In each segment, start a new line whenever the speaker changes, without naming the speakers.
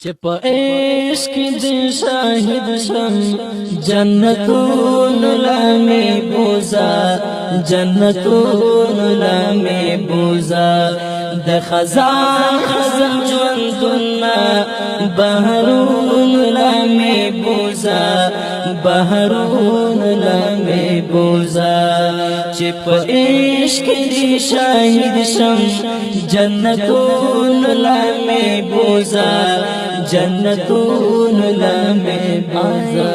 چپ عشق دی شاہد شم جنتون لامی بوزا جنتون لامی بوزا د خزان خزم جوندنا بحرون لامی بوزا بحرون لامی بوزا چپ عشق دی شاہد شم جنتون لامی بوزا جنتون لامی بوزا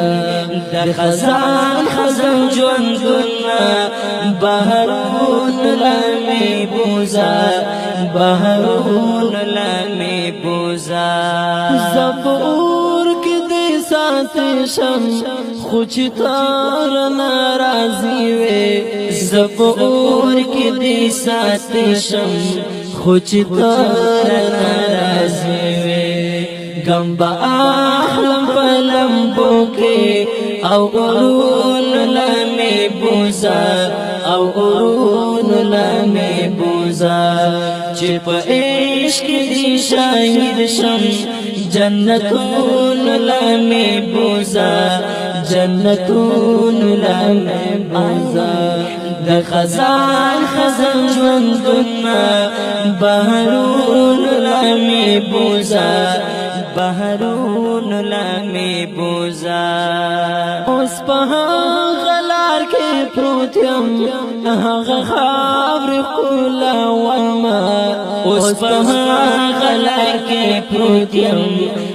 د خزان خزم جوندنا بحرون لامی بوزا بحرون لامی بوزا زبور کی دی ساتھ شم خوچ تار ناراضی وے زبور کی دی ساتھ شم خوچ تار ناراضی وے غم با احلم پلمبو کے او قرون لامی بوزا او قرون لامی بوزا چپ عشق دی شاہد شم جنتون لامی بوزا جنتون لامی بوزا د خزان خزم جوندنا بحرون لامی بوزا بحرون لامی بوزا اوس په غلار کې پروت یم هغه خاور کولا وما اوس په غلار کې پروت یم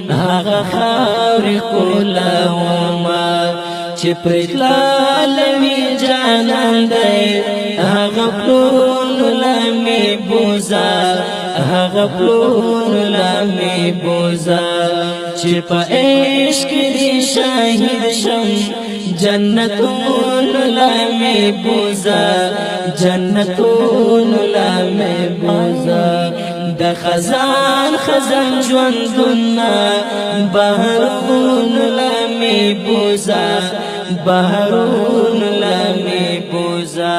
هغه خاور کولا وما چې پرتلا لوي جانان دی هغه پلون لامی بوزا هغه پلون لامی بوزا چې په عشق دی شاهد شم جنتون لامی بوزا جنتون لامی بوزا د خزان خزان ژوندونه بحرون لامی بوزا بحرون لامی بوزا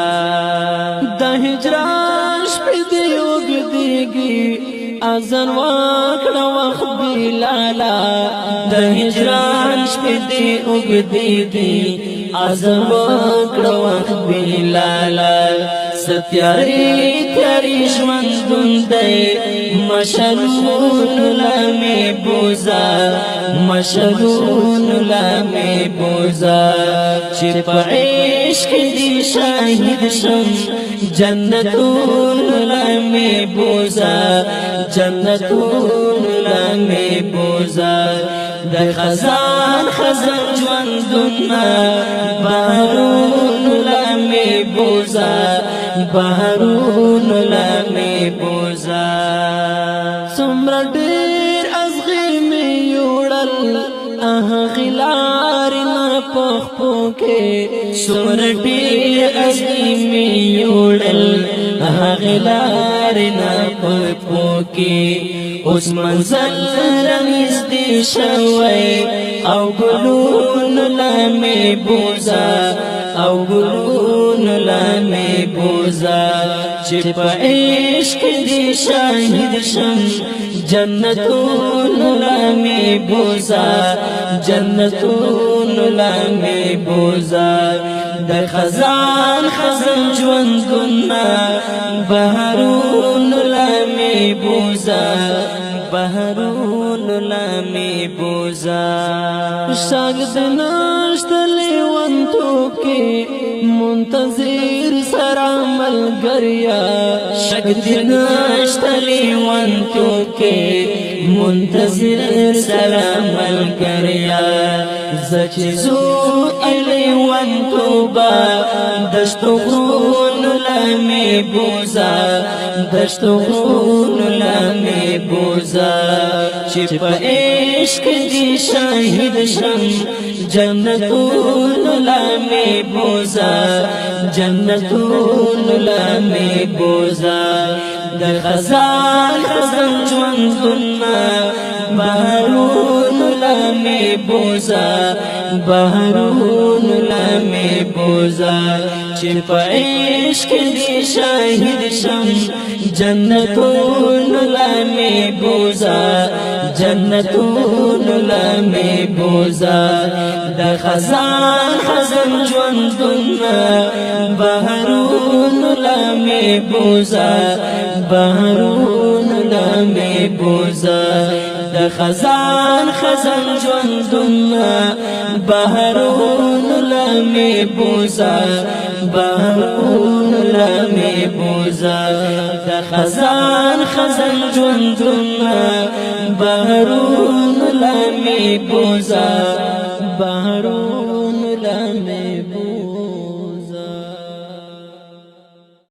د هجران شپې دی وګدیږي اذن وکړه وخت بلالا د هجران شپې دی وګدیږي اذن وکړه وخت بلالا ستیاری تیاری ژوندون دی مشلون لامی بوزا مشلون لامی بوزا چې په عشق دی شاهد شم جنتون لامی بوزا جنتون لامی بوزا د خزان خزان ژوندونه بحرون لامی بوزا بحرون لامی بوزا څومره ډېر ازغي مې یوړل غلار نه پخپو کې څومره ډېر ازغي مې یوړل غلار نه پخپو کې اوس منزل رنځدې شوی او ګلون لامی بوزا او ګلون لامی بوزا چې په عشق دی شاهد شم جنتون لامی بوزا جنتون لامی بوزا د خزان خزم ژوندونه بحرون لامی بوزا بحرون لامی بوزا شاگرد نشت لیوانتو کی منتظر سرا ملگریا شاگرد نشت لیوانتو کی منتظر سرا ملگریا زچزو ایلیوانتو با دشتو غرون لامی بوزا دشتو غرون لامی بوزا چې په عشق دی شاهد شم جنتون لامی بوزا جنتون لامی بوزا د خزان خزان ژوندونه بحرون لامی بوزا بحرون لامی بوزا چې په عشق دې شاهد شم جنتون لمه بوزا جنتون لمه بوزا د خزان خزان ژوندونه بهرون لمه بوزا بهرون لمه بوزا د خزان خزان ژوندونه بهرون لمه بوزا بهرون لمه بوزا د خزان خزان ژوندونه بهرون لمه بوزا